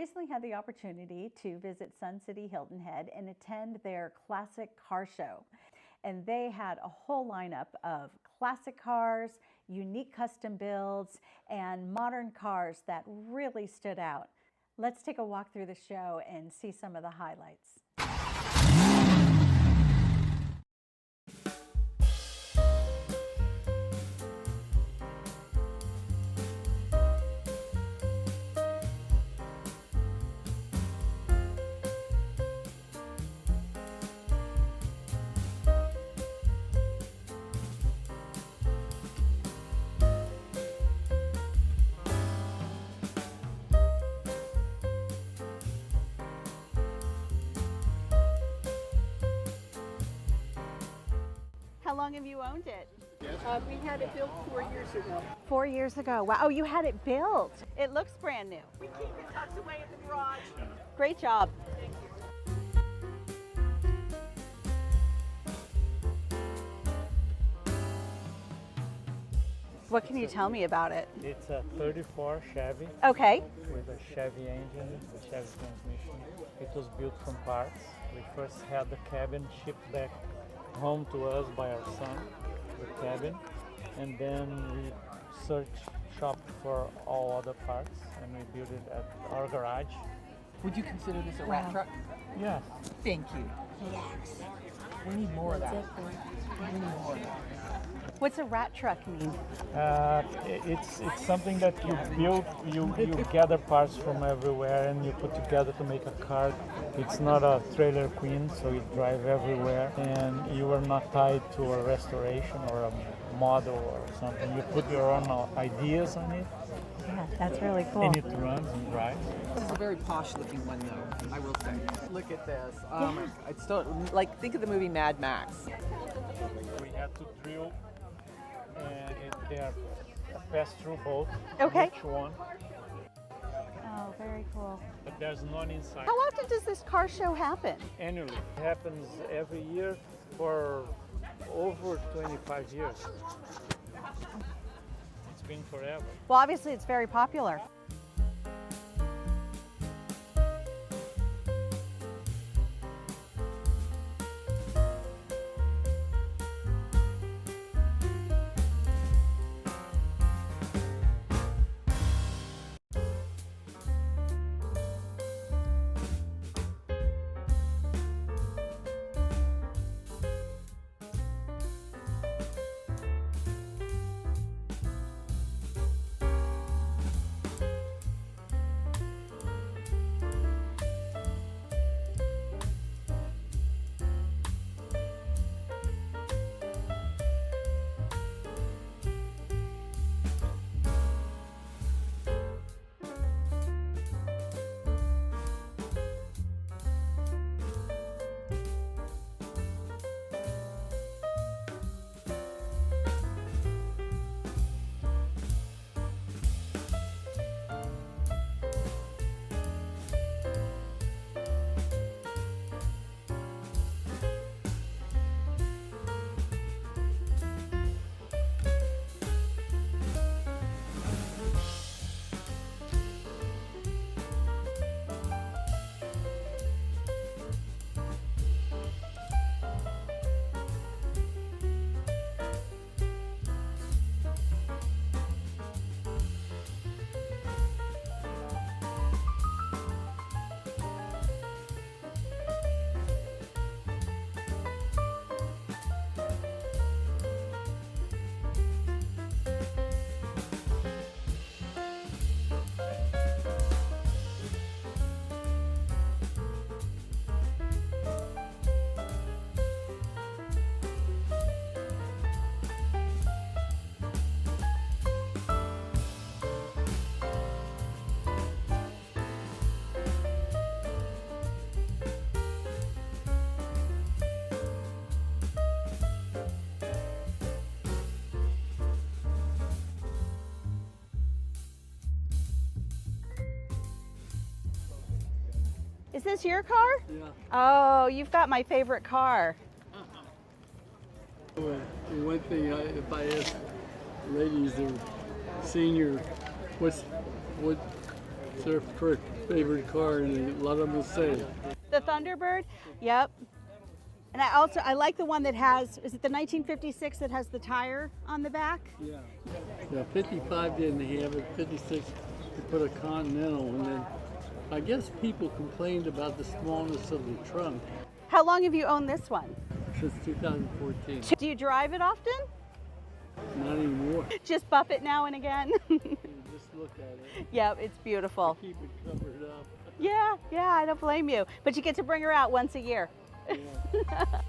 recently had the opportunity to visit Sun City Hilton Head and attend their classic car show. And they had a whole lineup of classic cars, unique custom builds, and modern cars that really stood out. Let's take a walk through the show and see some of the highlights. How long have you owned it? We had it built 4 years ago. 4 years ago. Wow. Oh, you had it built. It looks brand new. We keep it tucked away in the garage. Great job. What can you tell me about it? It's a 34 Chevy Okay. with a Chevy engine, a Chevy transmission. It was built from parts. We first had the cabin shipped back home to us by our son, the cabin, and then we shopped for all other parts and we built it at our garage. Would you consider this a rat truck? Yes. Thank you. Yes. We need more of that. We need more of that. What's a rat truck mean? It's something that you build, you gather parts from everywhere and you put together to make a car. It's not a trailer queen, so you drive everywhere and you are not tied to a restoration or a model or something. You put your own ideas on it. Yeah, that's really cool. And it runs and drives. This is a very posh looking one though, I will say. Look at this. It's still, like, think of the movie Mad Max. We had to drill and they are a pass-through bolt. Okay. Each one. Oh, very cool. But there's none inside. How often does this car show happen? Annually. It happens every year for over 25 years. It's been forever. Well, obviously it's very popular. Is this your car? Yeah. Oh, you've got my favorite car. One thing, if I ask ladies or senior, what's their favorite car, and a lot of them the same. The Thunderbird? Yep. And I like the one that has, is it the 1956 that has the tire on the back? Yeah. Yeah, 55 didn't have it. 56, they put a Continental, and then I guess people complained about the smallness of the trunk How long have you owned this one? since 2014. Do you drive it often? Not anymore. Just buff it now and again? You just look at it. Yep, it's beautiful. Keep it covered up. Yeah, I don't blame you. But you get to bring her out once a year. Yeah.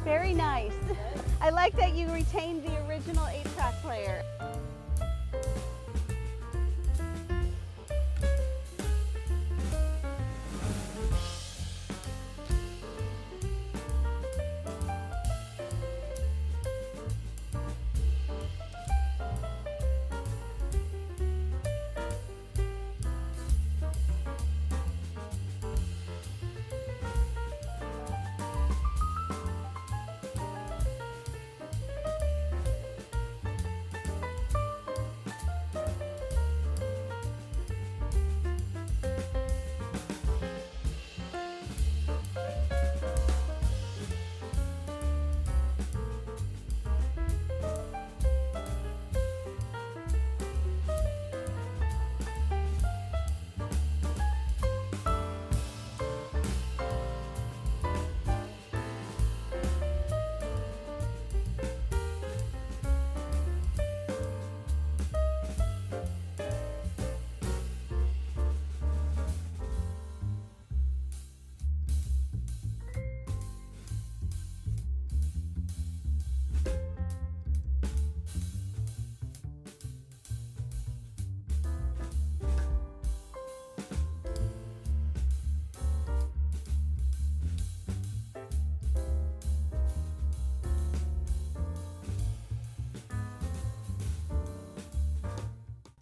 Very nice. I like that you retained the original 8-track player.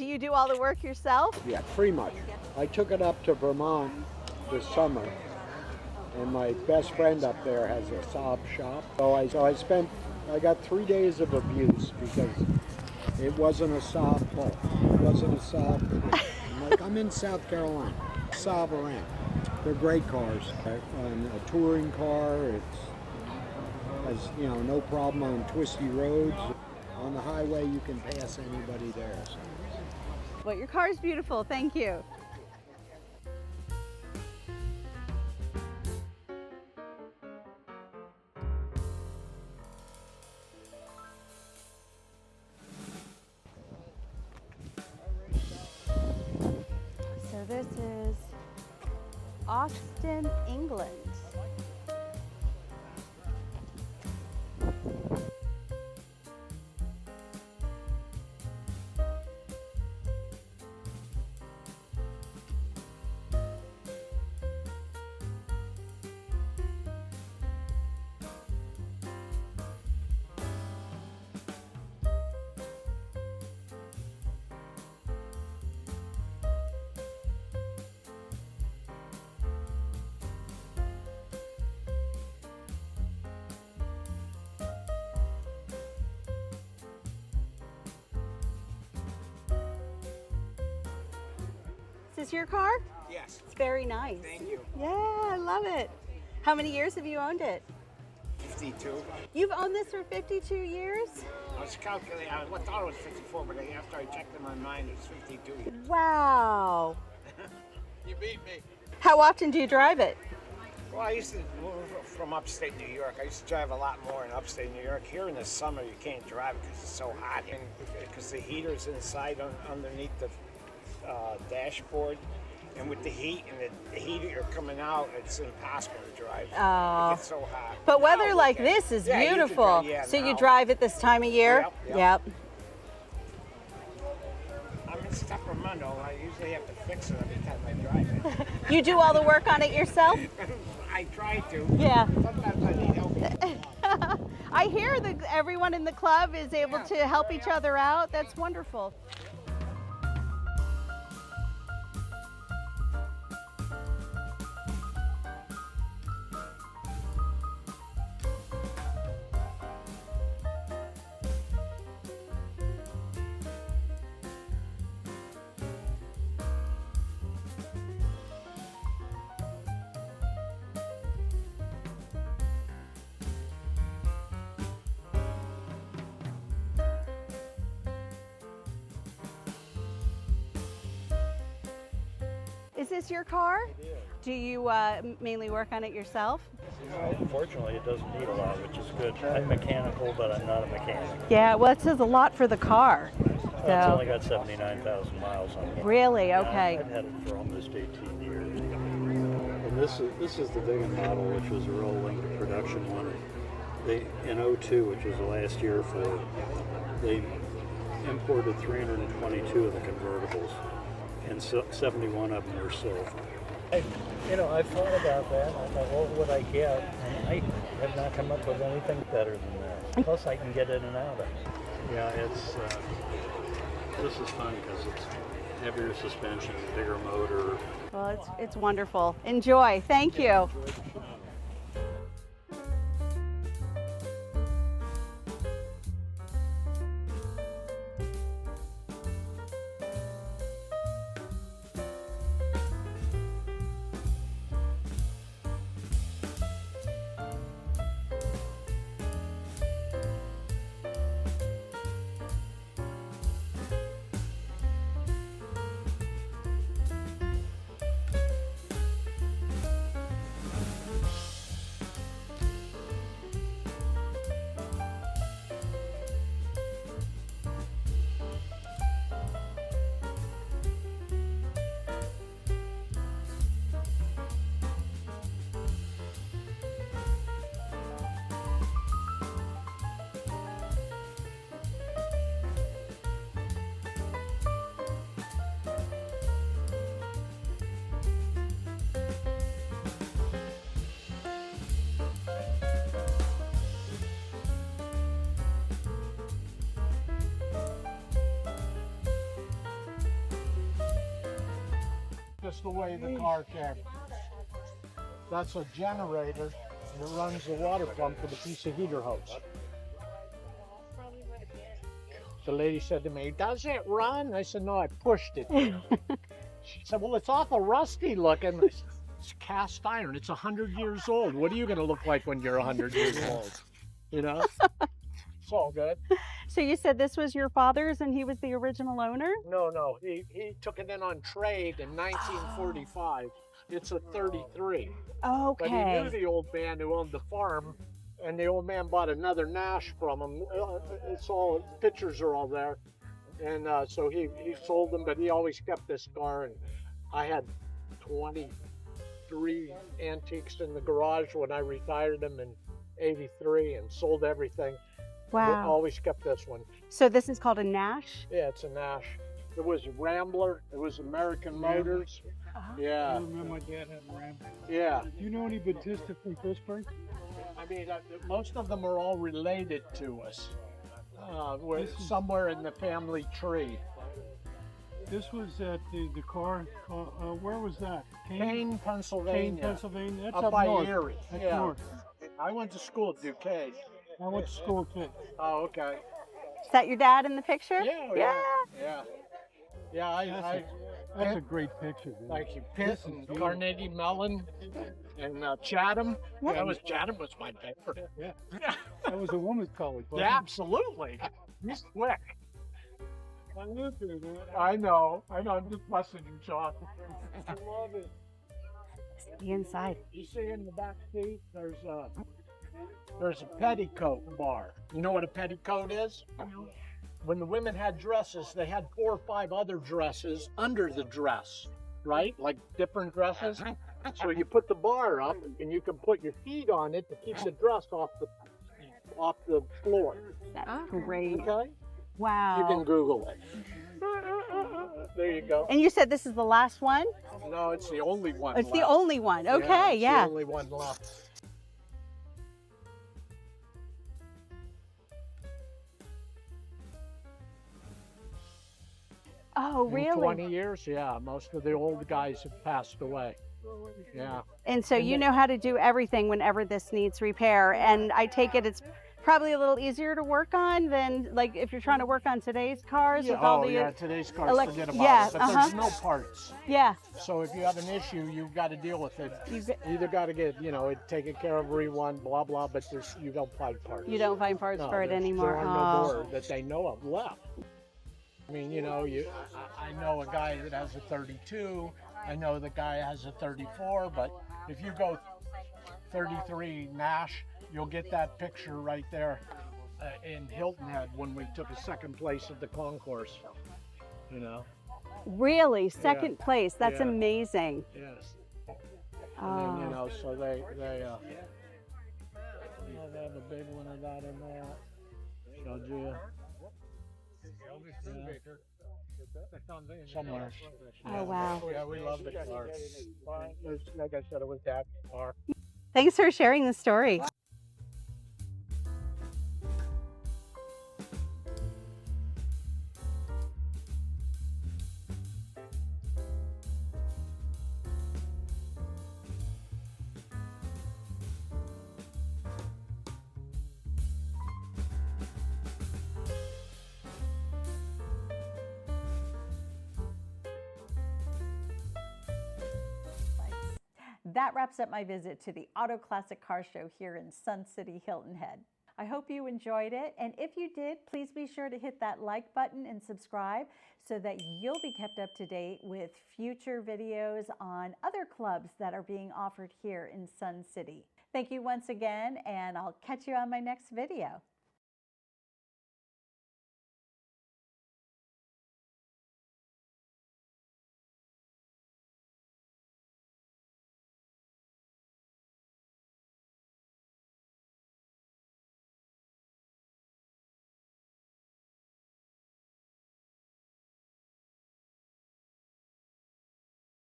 you do all the work yourself? Yeah, pretty much. I took it up to Vermont this summer, and my best friend up there has a Saab shop. So I got 3 days of abuse because it wasn't a Saab fault. It wasn't a Saab. I'm in South Carolina. SERHANT. They're great cars. A touring car. It's has no problem on twisty roads. On the highway, you can pass anybody there. So. Well, your car is beautiful. Thank you. So this is Austin, England. Is this your car? Yes. It's very nice. Thank you. Yeah, I love it. How many years have you owned it? 52. You've owned this for 52 years? I was calculating, I thought it was 54, but after I checked in my mind, it's 52 years. Wow. You beat me. How often do you drive it? Well, I used to move from upstate New York. I used to drive a lot more in upstate New York. Here in the summer, you can't drive it because it's so hot. And because the heater's inside underneath the dashboard. And with the heat and the heater coming out, it's impossible to drive. Oh. It gets so hot. But weather Now, like okay. this is Yeah, you can beautiful. drive- yeah, So you now. drive it this time of year? Yep. I'm in Sacramento. I usually have to fix it every time I drive it. You do all the work on it yourself? I try to. Yeah. Sometimes I need help. I hear that everyone in the club is able to help each other out. That's wonderful. Is this your car? It is. Do you mainly work on it yourself? Unfortunately, it doesn't need a lot, which is good. I'm mechanical, but I'm not a mechanic. Yeah, well, it says a lot for the car. It's only got 79,000 miles on it. Really? Yeah, Okay. I've had it for almost 18 years. And this is the Bigham model, which was a rolling to production one. They in '02, which was the last year for it, they imported 322 of the convertibles, and 71 of them were silver. I've thought about that. I thought, what would I get? And I have not come up with anything better than that. Plus, I can get in and out of it. Yeah, this is fun because it's heavier suspension, bigger motor. Well, it's wonderful. Enjoy. Thank you. just the way the car came. That's a generator, and it runs the water pump with a piece of heater hose. The lady said to me, "Does it run?" I said, "No, I pushed it." She said, "Well, it's awful rusty looking." I said, "It's cast iron. It's 100 years old. What are you going to look like when you're 100 years old? You know?" It's all good. So you said this was your father's and he was the original owner? No. He took it in on trade in 1945. It's a 33. Okay. But he knew the old man who owned the farm, and the old man bought another Nash from him. It's all, pictures are all there. And so he sold them, but he always kept this car. And I had 23 antiques in the garage when I retired them in 83 and sold everything. Wow. Always kept this one. So this is called a Nash? Yeah, it's a Nash. It was a Rambler. It was American Motors. I Yeah, remember my dad had a Ram. yeah. Do you know any Batista from Pittsburgh? I mean, most of them are all related to us. We're somewhere in the family tree. This was at the car. Where was that? Kane, Pennsylvania. Kane, Pennsylvania. That's Up by north. Erie. That's Yeah. north. I went to school at Duquesne. I went to school too. Oh, okay. Is that your dad in the picture? Yeah. That's a great picture. Dude. Thank you. Pitt and Carnegie Mellon and Chatham. That was Chatham was my favorite. Yeah. That was a woman's college. wasn't Yeah, it? absolutely. He's quick. I lived there, man. I know. I'm just busting you, John. I love it. The inside. You see in the back seat, there's a petticoat bar. You know what a petticoat is? When the women had dresses, they had 4 or 5 other dresses under the dress, right? Like different dresses. So you put the bar up, and you can put your feet on it to keep the dress off the floor. That's great. Okay? Wow. You can Google it. There you go. And you said this is the last one? No, it's the only one. It's the left. only one. Okay, it's yeah. the only one left. Oh, In really? 20 years, yeah. Most of the old guys have passed away. Yeah. And so you know how to do everything whenever this needs repair. And I take it it's probably a little easier to work on than like if you're trying to work on today's cars with all the Today's cars, forget about yeah, it. But there's no parts. yeah. So if you have an issue, you've got to deal with it. You You either got to get, it taken care of, rerun, blah, blah, but you don't find parts. You don't find parts No, for it anymore. There are no more that they know of left. I mean, I know a guy that has a 32. I know the guy has a 34, but if you go 33 Nash, you'll get that picture right there in Hilton Head when we took a second place at the concourse. Really? Second place? That's Yeah. amazing. Yes. Oh. And then, so they have a big one of that in there. Showed you. Somewhere. Oh, wow. Yeah, we love the car. Like I said, it was that car. Thanks for sharing the story. That wraps up my visit to the Auto Classic Car Show here in Sun City Hilton Head. I hope you enjoyed it, and if you did, please be sure to hit that like button and subscribe so that you'll be kept up to date with future videos on other clubs that are being offered here in Sun City. Thank you once again, and I'll catch you on my next video.